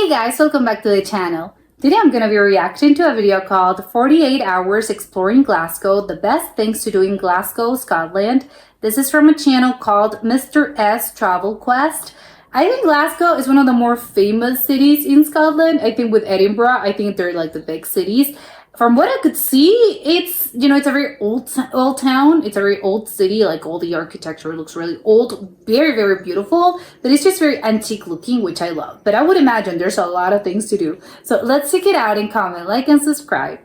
Hey guys, welcome back to the channel. Today I'm gonna be reacting to a video called 48 Hours Exploring Glasgow, the best things to do in Glasgow, Scotland. This is from a channel called Mr. S Travel Quest. I think Glasgow is one of the more famous cities in Scotland. I think with Edinburgh, I think they're like the big cities. From what I could see, it's a very old town. It's a very old city. Like all the architecture looks really old, very, very beautiful, but it's just very antique looking, which I love. But I would imagine there's a lot of things to do. So let's check it out and comment, like, and subscribe.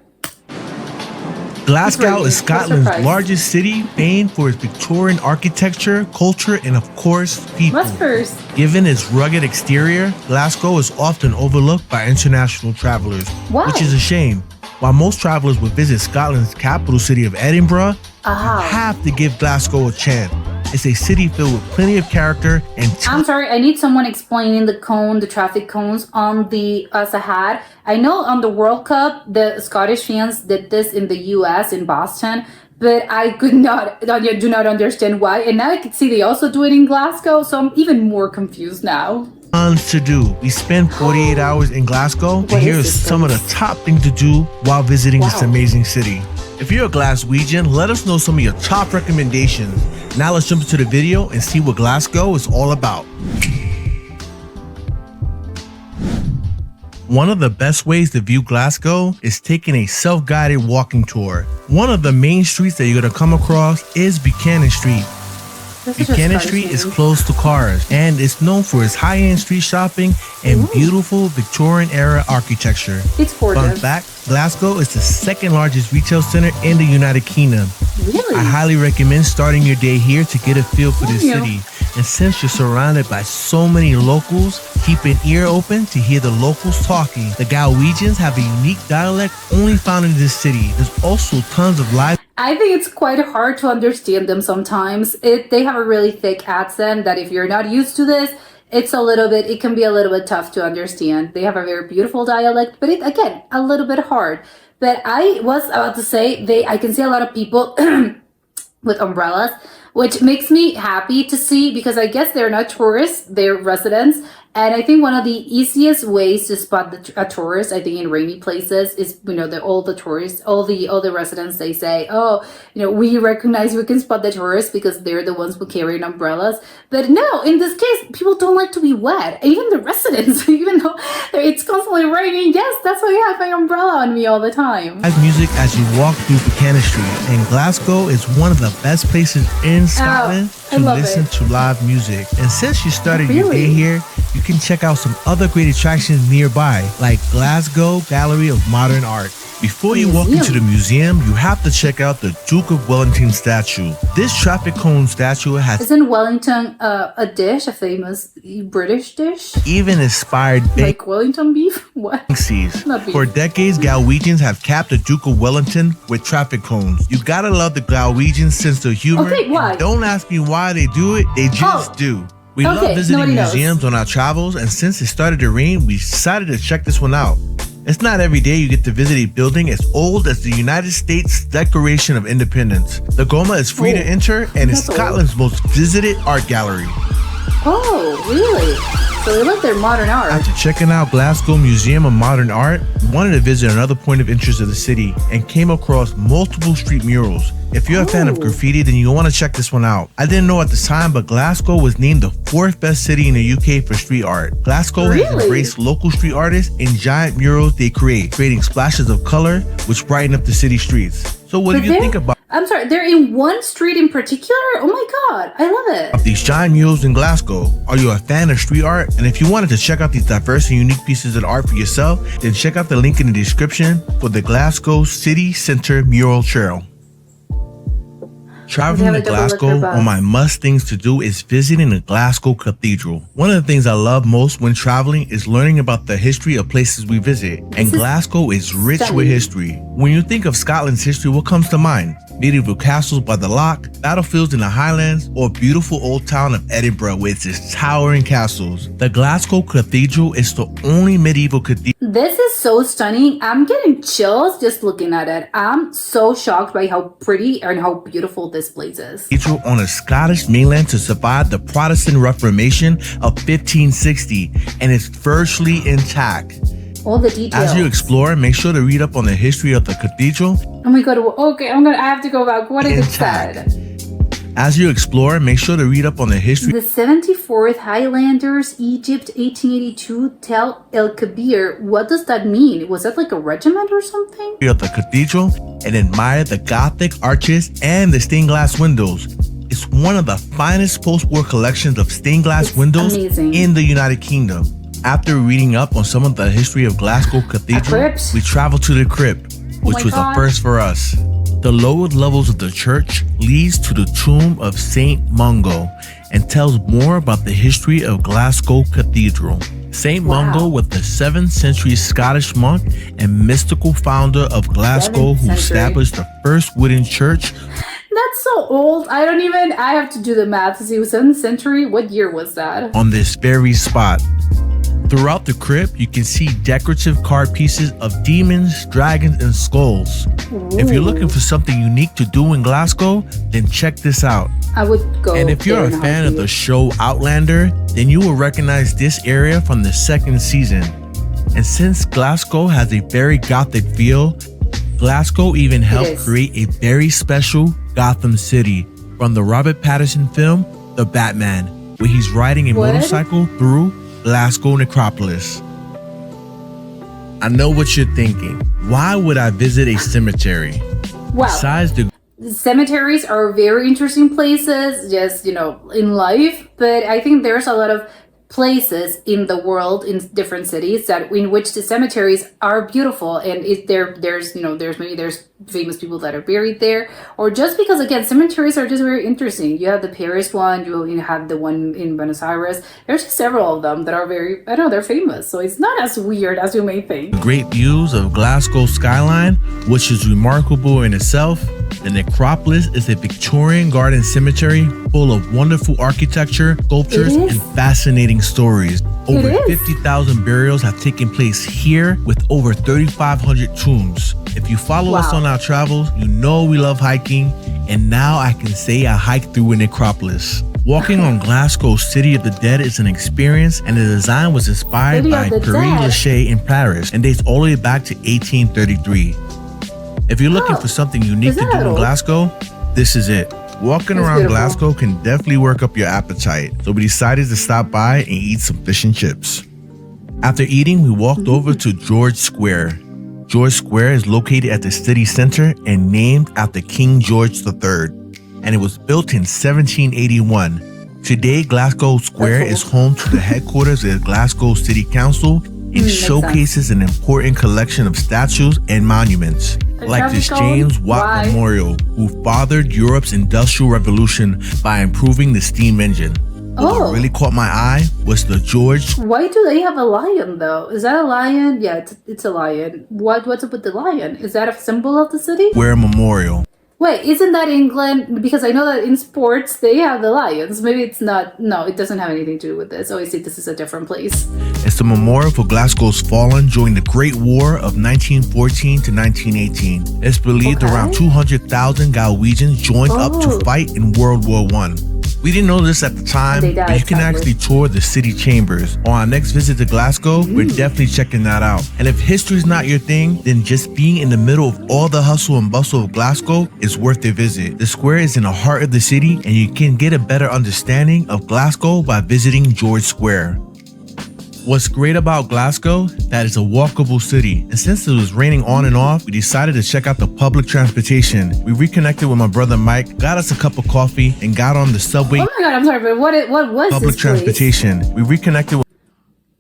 Glasgow is Scotland's largest city, famed for its Victorian architecture, culture, and of course, people. Given its rugged exterior, Glasgow is often overlooked by international travelers, which is a shame. While most travelers would visit Scotland's capital city of Edinburgh, you have to give Glasgow a chance. It's a city filled with plenty of character and I'm sorry, I need someone explaining the traffic cones on the Sahad. I know on the World Cup, the Scottish fans did this in the US, in Boston, but I do not understand why. And now I can see they also do it in Glasgow, so I'm even more confused now. Tons to do. We spend 48 hours in Glasgow, and here's some of the top things to do while visiting this amazing city. If you're a Glaswegian, let us know some of your top recommendations. Now let's jump into the video and see what Glasgow is all about. One of the best ways to view Glasgow is taking a self-guided walking tour. One of the main streets that you're going to come across is Buchanan Street. Buchanan Street is close to cars and it's known for its high-end street shopping and beautiful Victorian-era architecture. It's gorgeous. Fun fact, Glasgow is the second largest retail center in the United Kingdom. Really? I highly recommend starting your day here to get a feel for this city. And since you're surrounded by so many locals, keep an ear open to hear the locals talking. The Galwegians have a unique dialect only found in this city. There's also tons of live. I think it's quite hard to understand them sometimes. They have a really thick accent that if you're not used to this, it can be a little bit tough to understand. They have a very beautiful dialect, but again, a little bit hard. But I was about to say, I can see a lot of people with umbrellas, which makes me happy to see because I guess they're not tourists, they're residents. And I think one of the easiest ways to spot a tourist, I think in rainy places, is, all the tourists, all the residents, they say, oh, we recognize we can spot the tourists because they're the ones who carry umbrellas. But no, in this case, people don't like to be wet. Even the residents, even though it's constantly raining, yes, that's why I have my umbrella on me all the time. Live music as you walk through Buchanan Street, and Glasgow is one of the best places in Scotland to listen to live music. And since you started your day here, you can check out some other great attractions nearby, like Glasgow Gallery of Modern Art. Before you walk into the museum, you have to check out the Duke of Wellington statue. This traffic cone statue has... Isn't Wellington a dish, a famous British dish? Even inspired... Like Wellington beef? What? For decades, Galwegians have capped the Duke of Wellington with traffic cones. You gotta love the Galwegians' sense of humor. Okay, why? Don't ask me why they do it, they just do. We love visiting museums on our travels, and since it started to rain, we decided to check this one out. It's not every day you get to visit a building as old as the United States Declaration of Independence. The Goma is free to enter and is Scotland's most visited art gallery. Oh, really? So they love their modern art. After checking out Glasgow Museum of Modern Art, we wanted to visit another point of interest of the city and came across multiple street murals. If you're a fan of graffiti, then you'll want to check this one out. I didn't know at the time, but Glasgow was named the 4th best city in the UK for street art. Glasgow has embraced local street artists and giant murals they create, creating splashes of color which brighten up the city streets. So what do you think about? I'm sorry, they're in one street in particular? Oh my god, I love it. These giant murals in Glasgow. Are you a fan of street art? And if you wanted to check out these diverse and unique pieces of art for yourself, then check out the link in the description for the Glasgow City Centre Mural Trail. Traveling to Glasgow, one of my must things to do is visiting the Glasgow Cathedral. One of the things I love most when traveling is learning about the history of places we visit, and Glasgow is rich with history. When you think of Scotland's history, what comes to mind? Medieval castles by the loch, battlefields in the Highlands, or beautiful old town of Edinburgh with its towering castles. The Glasgow Cathedral is the only medieval cathedral. This is so stunning. I'm getting chills just looking at it. I'm so shocked by how pretty and how beautiful this place is. On the Scottish mainland to survive the Protestant Reformation of 1560, and it's virtually intact. All the details. As you explore, make sure to read up on the history of the cathedral. Oh my god, okay, I have to go back. What is it said? As you explore, make sure to read up on the history. The 74th Highlanders, Egypt, 1882, Tel El Kabir. What does that mean? Was that like a regiment or something? Of the cathedral and admire the Gothic arches and the stained glass windows. It's one of the finest post-war collections of stained glass windows in the United Kingdom. After reading up on some of the history of Glasgow Cathedral, we traveled to the crypt, which was a first for us. The lower levels of the church leads to the tomb of Saint Mungo and tells more about the history of Glasgow Cathedral. Saint Mungo was the 7th century Scottish monk and mystical founder of Glasgow who established the first wooden church. That's so old. I have to do the math to see. 7th century? What year was that? On this very spot. Throughout the crypt, you can see decorative carved pieces of demons, dragons, and skulls. Ooh. If you're looking for something unique to do in Glasgow, then check this out. I would go. And if you're a fan of the show Outlander, then you will recognize this area from the 2nd season. And since Glasgow has a very gothic feel, Glasgow even helped create a very special Gotham City from the Robert Pattinson film, The Batman, where he's riding a motorcycle through Glasgow necropolis. I know what you're thinking. Why would I visit a cemetery? Well, besides the cemeteries are very interesting places, just, in life, but I think there's a lot of places in the world, in different cities, in which the cemeteries are beautiful, and there's famous people that are buried there, or just because, again, cemeteries are just very interesting. You have the Paris one, you have the one in Buenos Aires. There's several of them that are they're famous, so it's not as weird as you may think. Great views of Glasgow skyline, which is remarkable in itself. The necropolis is a Victorian garden cemetery full of wonderful architecture, sculptures, and fascinating stories. Over 50,000 burials have taken place here with over 3,500 tombs. If you follow us on our travels, you know we love hiking, and now I can say I hiked through a necropolis. Walking on Glasgow's City of the Dead is an experience, and the design was inspired by Père-Lachaise in Paris and dates all the way back to 1833. If you're looking for something unique to do in Glasgow, this is it. Walking around Glasgow can definitely work up your appetite, so we decided to stop by and eat some fish and chips. After eating, we walked over to George Square. George Square is located at the city center and named after King George III, and it was built in 1781. Today, Glasgow Square is home to the headquarters of the Glasgow City Council and showcases an important collection of statues and monuments, like this James Watt Memorial, who fathered Europe's Industrial Revolution by improving the steam engine. What really caught my eye was the George. Why do they have a lion though? Is that a lion? Yeah, it's a lion. What's up with the lion? Is that a symbol of the city? Square Memorial. Wait, isn't that England? Because I know that in sports they have the lions. Maybe it's not. No, it doesn't have anything to do with this. Oh, I see. This is a different place. It's the memorial for Glasgow's fallen during the Great War of 1914 to 1918. It's believed around 200,000 Galwegians joined up to fight in World War I. We didn't know this at the time, but you can actually tour the city chambers. On our next visit to Glasgow, we're definitely checking that out. And if history's not your thing, then just being in the middle of all the hustle and bustle of Glasgow is worth a visit. The square is in the heart of the city, and you can get a better understanding of Glasgow by visiting George Square. What's great about Glasgow, that it's a walkable city, and since it was raining on and off, we decided to check out the public transportation. We reconnected with my brother Mike, got us a cup of coffee, and got on the subway. Oh my god, I'm sorry, but what was public this transportation? Place? We reconnected with.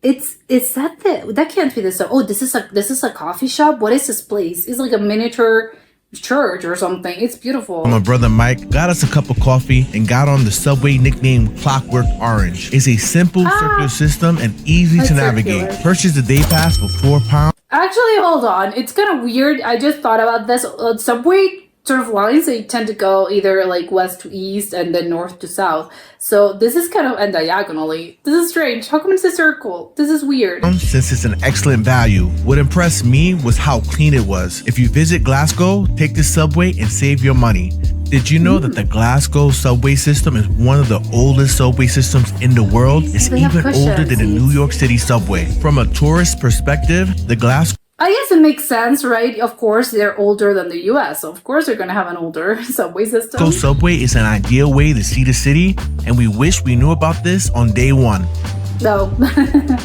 Is that can't be this. Oh, this is a coffee shop. What is this place? It's like a miniature church or something. It's beautiful. My brother Mike got us a cup of coffee and got on the subway nicknamed Clockwork Orange. It's a simple circular system and easy to navigate. Purchase the day pass for £4. Actually, hold on. It's kind of weird. I just thought about this. Subway sort of lines, they tend to go either like west to east and then north to south. So this is kind of, and diagonally. This is strange. How come it's a circle? This is weird. Since it's an excellent value, what impressed me was how clean it was. If you visit Glasgow, take the subway and save your money. Did you know that the Glasgow subway system is one of the oldest subway systems in the world? It's They have even cushion older than the New seats. York City subway. From a tourist perspective, the Glasgow I guess it makes sense, right? Of course, they're older than the US. So of course, they're going to have an older subway system. subway is an ideal way to see the city, and we wish we knew about this on day one. No.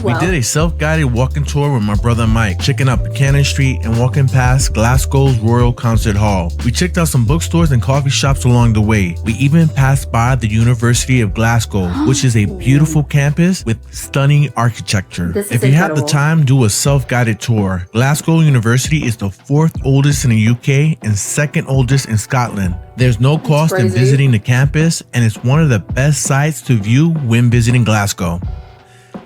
We did a self-guided walking tour with my brother Mike, checking out Buchanan Street and walking past Glasgow's Royal Concert Hall. We checked out some bookstores and coffee shops along the way. We even passed by the University of Glasgow, which is a beautiful campus with stunning architecture. This is If you have the incredible. time, do a self-guided tour. Glasgow University is the 4th oldest in the UK and 2nd oldest in Scotland. There's no cost in crazy. visiting the campus, and it's one of the best sites to view when visiting Glasgow.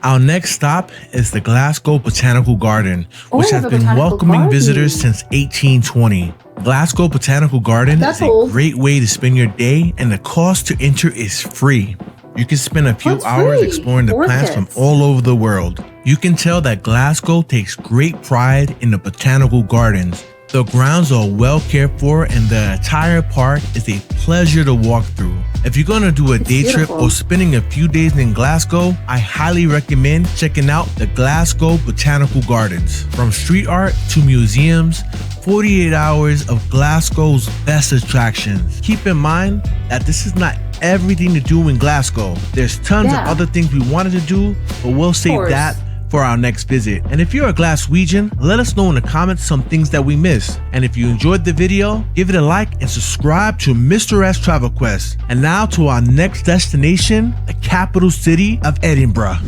Our next stop is the Glasgow Botanical Garden, which Oh, has the been Botanical welcoming Garden. visitors since 1820. Glasgow Botanical Garden That's is a old. great way to spend your day, and the cost to enter is free. You can spend a few That's hours free. exploring the plants from Orchids. all over the world. You can tell that Glasgow takes great pride in the botanical gardens. The grounds are well cared for, and the entire park is a pleasure to walk through. If you're gonna do a day trip beautiful. or spending a few days in Glasgow, I highly recommend checking out the Glasgow Botanical Gardens. From street art to museums, 48 hours of Glasgow's best attractions. Keep in mind that this is not everything to do in Glasgow. There's tons Yeah. of other things we wanted to do, but we'll save course. that for our next visit. And if you're a Glaswegian, let us know in the comments some things that we missed. And if you enjoyed the video, give it a like and subscribe to Mr. S Travel Quest. And now to our next destination, the capital city of Edinburgh.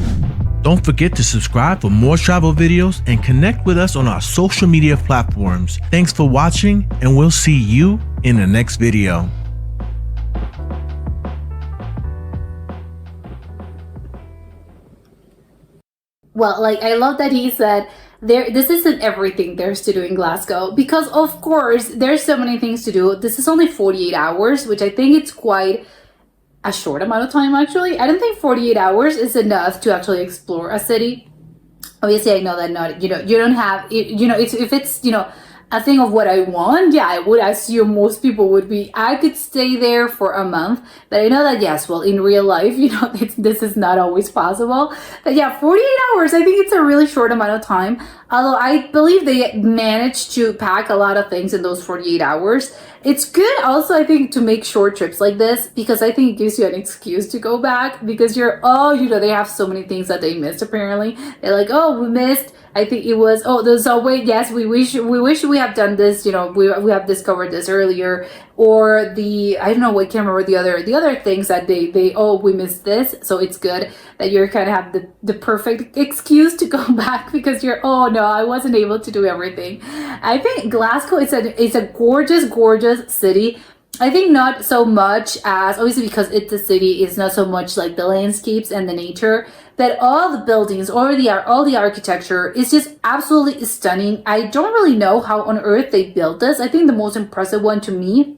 Don't forget to subscribe for more travel videos and connect with us on our social media platforms. Thanks for watching, and we'll see you in the next video. Well, like I love that he said this isn't everything there's to do in Glasgow, because of course there's so many things to do. This is only 48 hours, which I think it's quite a short amount of time actually. I don't think 48 hours is enough to actually explore a city. Obviously I know that not, you don't have, if it's, a thing of what I want, yeah, I would assume most people would be, I could stay there for a month, but I know that, yes, well, in real life, this is not always possible. But yeah, 48 hours, I think it's a really short amount of time, although I believe they managed to pack a lot of things in those 48 hours. It's good also, I think, to make short trips like this, because I think it gives you an excuse to go back, because they have so many things that they missed apparently. They're like, oh, we missed, I think it was, the subway, yes, we wish we have done this, we have discovered this earlier, or I don't know, I can't remember the other things that we missed this. So it's good that you kind of have the perfect excuse to go back, because oh no, I wasn't able to do everything. I think Glasgow is a gorgeous city. I think not so much as, obviously because it's a city, it's not so much like the landscapes and the nature, but all the buildings, all the architecture is just absolutely stunning. I don't really know how on earth they built this. I think the most impressive one to me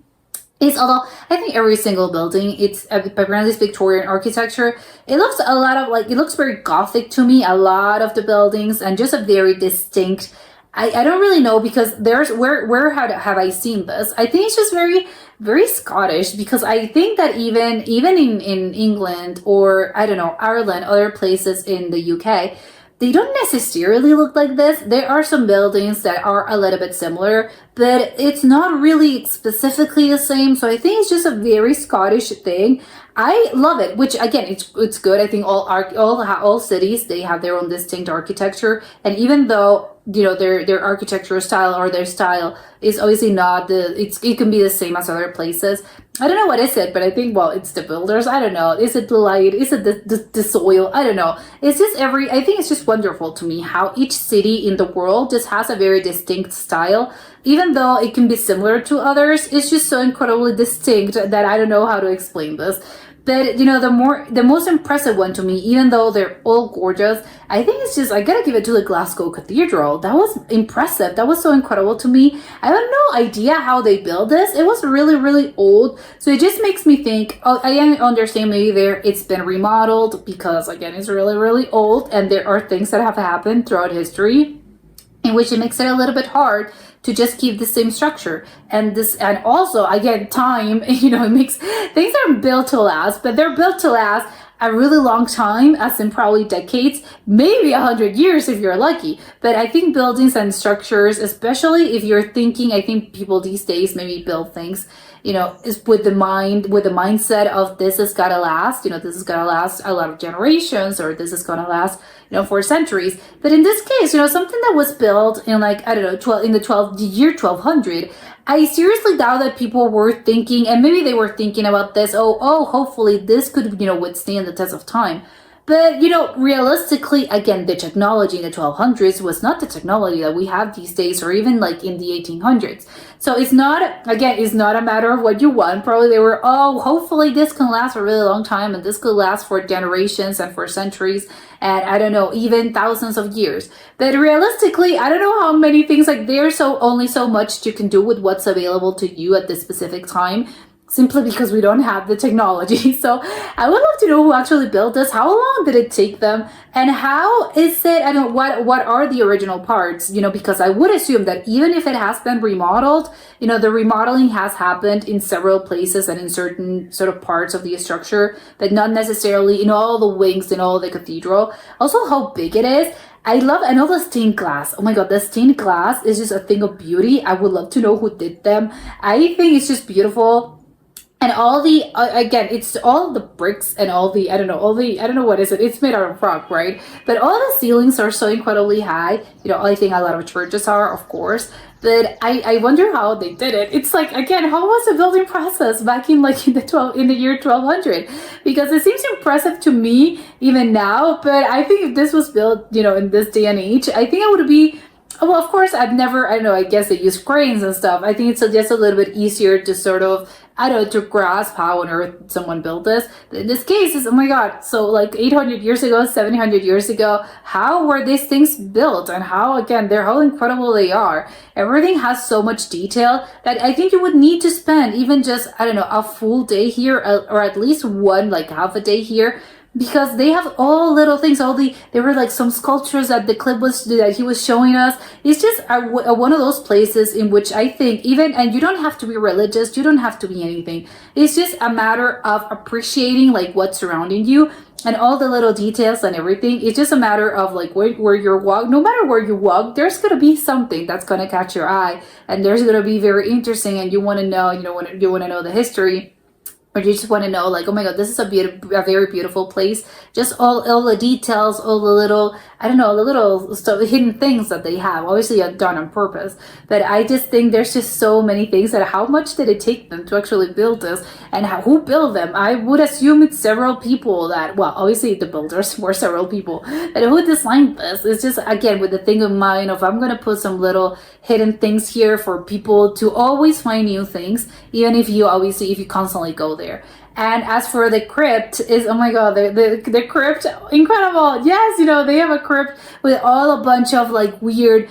is, although I think every single building, it's apparently this Victorian architecture. It looks it looks very Gothic to me, a lot of the buildings, and just a very distinct, I don't really know, because where have I seen this? I think it's just very, very Scottish, because I think that even in England, or I don't know, Ireland, other places in the UK, they don't necessarily look like this. There are some buildings that are a little bit similar, but it's not really specifically the same. So I think it's just a very Scottish thing. I love it, which again, it's good. I think all cities, they have their own distinct architecture, and even though their architectural style, or their style is obviously not it can be the same as other places. I don't know what is it, but I think, well, it's the builders. I don't know. Is it the light? Is it the soil? I don't know. It's just I think it's just wonderful to me how each city in the world just has a very distinct style. Even though it can be similar to others, it's just so incredibly distinct that I don't know how to explain this. But the most impressive one to me, even though they're all gorgeous, I think it's just I gotta give it to the Glasgow Cathedral. That was impressive. That was so incredible to me. I have no idea how they built this. It was really, really old. So it just makes me think, oh, I understand maybe it's been remodeled because again it's really, really old and there are things that have happened throughout history in which it makes it a little bit hard to just keep the same structure. And also again, time, it makes things are built to last, but they're built to last a really long time, as in probably decades, maybe 100 years if you're lucky. But I think buildings and structures, especially if you're thinking, I think people these days maybe build things, is with the mindset of this is gonna last, this is gonna last a lot of generations, or this is gonna last, for centuries. But in this case, something that was built in like, I don't know, the year 1200, I seriously doubt that people were thinking, and maybe they were thinking about this, hopefully this could, withstand the test of time. But, realistically, again, the technology in the 1200s was not the technology that we have these days, or even like in the 1800s. So it's not a matter of what you want. Probably they were, hopefully this can last a really long time, and this could last for generations and for centuries, and I don't know, even thousands of years. But realistically, I don't know how many things, like there's only so much you can do with what's available to you at this specific time, simply because we don't have the technology. So I would love to know who actually built this. How long did it take them? And how is it, what are the original parts? Because I would assume that even if it has been remodeled, the remodeling has happened in several places and in certain sort of parts of the structure, but not necessarily in all the wings in all the cathedral. Also, how big it is. I know the stained glass. Oh my god, the stained glass is just a thing of beauty. I would love to know who did them. I think it's just beautiful. And all the, again, it's all the bricks and all the, I don't know what is it? It's made out of rock, right? But all the ceilings are so incredibly high. I think a lot of churches are, of course. But I wonder how they did it. It's like, again, how was the building process back in the year 1200? Because it seems impressive to me even now. But I think if this was built, in this day and age, I think it would be, well, of course, I guess they use cranes and stuff. I think it's just a little bit easier to sort of, to grasp how on earth someone built this. But in this case, oh my god, so like 800 years ago, 700 years ago, how were these things built? And how incredible they are. Everything has so much detail that I think you would need to spend even just, a full day here, or at least one, like half a day here, because they have all little things, there were like some sculptures that that he was showing us. It's just one of those places in which I think and you don't have to be religious, you don't have to be anything. It's just a matter of appreciating like what's surrounding you and all the little details and everything. It's just a matter of like where you're walk. No matter where you walk, there's gonna be something that's gonna catch your eye, and there's gonna be very interesting, and you want to know, you want to know the history. Or you just want to know, like, oh my god, this is a very beautiful place. Just all the details, all the little, the little stuff, hidden things that they have. Obviously, done on purpose. But I just think there's just so many things that how much did it take them to actually build this? And who built them? I would assume it's several people obviously the builders were several people. But who designed this? It's just, again, with the thing of mind of I'm going to put some little hidden things here for people to always find new things, even if you constantly go there. And as for the crypt, oh my god, the crypt, incredible. Yes, they have a crypt with a bunch of weird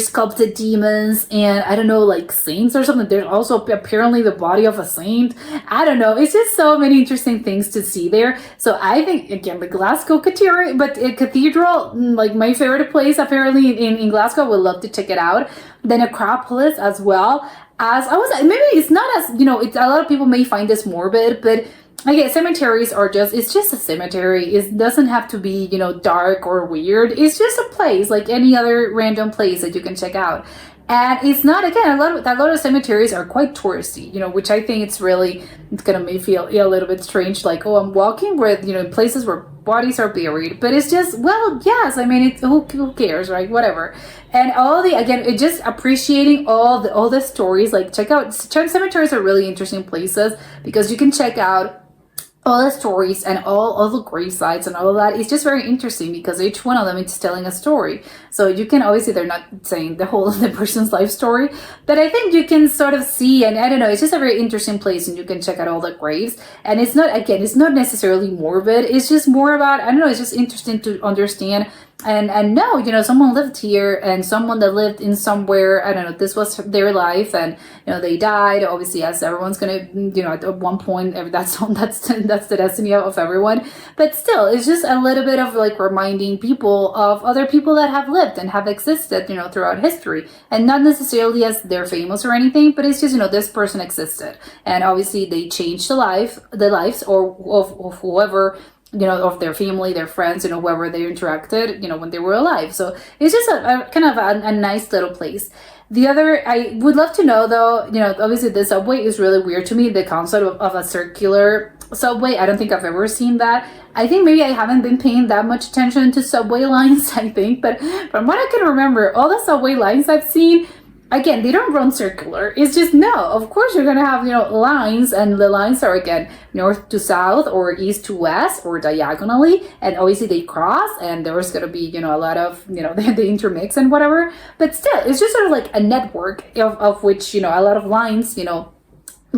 sculpted demons and like saints or something. There's also apparently the body of a saint. I don't know. It's just so many interesting things to see there. So I think, again, the Glasgow Cathedral, like my favorite place apparently in Glasgow. Would love to check it out. Then Acropolis as well. Maybe it's not as, it's a lot of people may find this morbid, but again, cemeteries it's just a cemetery. It doesn't have to be, dark or weird. It's just a place like any other random place that you can check out. And it's not, again, a lot of cemeteries are quite touristy, which I think it's gonna make me feel a little bit strange. Like, I'm walking with, places where bodies are buried, but it's just, well, yes, it's, who cares, right? Whatever. And it just appreciating all the stories. Like, check out cemeteries are really interesting places because you can check out all the stories and all the grave sites and all of that is just very interesting because each one of them is telling a story. So you can obviously, they're not saying the whole of the person's life story, but I think you can sort of see, and I don't know, it's just a very interesting place, and you can check out all the graves. And it's not, again, it's not necessarily morbid, it's just more about, I don't know, it's just interesting to understand and no, someone lived here, and someone that lived in somewhere, I don't know, this was their life, and they died, obviously, as everyone's gonna, at one point, that's the destiny of everyone. But still, it's just a little bit of like reminding people of other people that have lived and have existed, throughout history, and not necessarily as they're famous or anything, but it's just, this person existed, and obviously they changed the lives or of whoever, of their family, their friends, whoever they interacted, when they were alive. So it's just a kind of a nice little place. The other, I would love to know though, obviously the subway is really weird to me, the concept of a circular subway. I don't think I've ever seen that. I think maybe I haven't been paying that much attention to subway lines, I think, but from what I can remember, all the subway lines I've seen, again, they don't run circular. It's just, no, of course you're going to have, lines, and the lines are, again, north to south or east to west or diagonally. And obviously they cross, and there's going to be, a lot of, they intermix and whatever. But still, it's just sort of like a network of which, a lot of lines,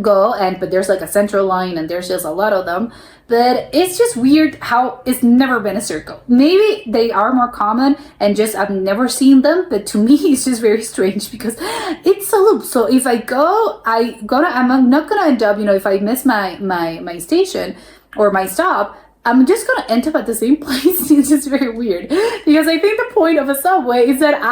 go, but there's like a central line, and there's just a lot of them. But it's just weird how it's never been a circle. Maybe they are more common and just I've never seen them, but to me it's just very strange because it's a loop. So if I go, I'm not gonna end up, if I miss my station or my stop, I'm just gonna end up at the same place. It's just very weird because I think the point of a subway is that if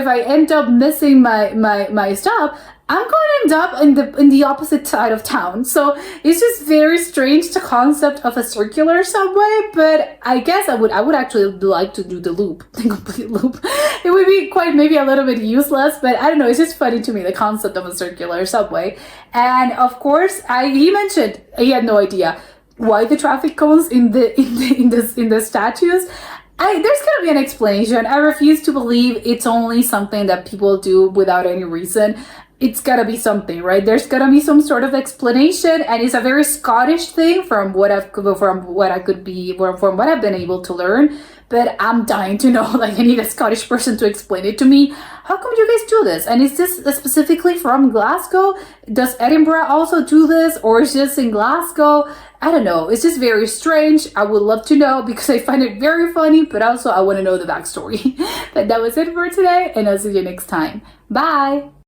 I end up missing my stop, I'm going to end up in the opposite side of town. So it's just very strange, the concept of a circular subway. But I guess I would actually like to do the loop, the complete loop. It would be quite maybe a little bit useless, but I don't know. It's just funny to me, the concept of a circular subway. And of course, he mentioned he had no idea why the traffic cones in the statues. There's gonna be an explanation. I refuse to believe it's only something that people do without any reason. It's gotta be something, right? There's gotta be some sort of explanation, and it's a very Scottish thing from what I've been able to learn. But I'm dying to know, like, I need a Scottish person to explain it to me. How come you guys do this? And is this specifically from Glasgow? Does Edinburgh also do this, or is just in Glasgow? I don't know. It's just very strange. I would love to know because I find it very funny, but also I want to know the backstory. But that was it for today, and I'll see you next time. Bye!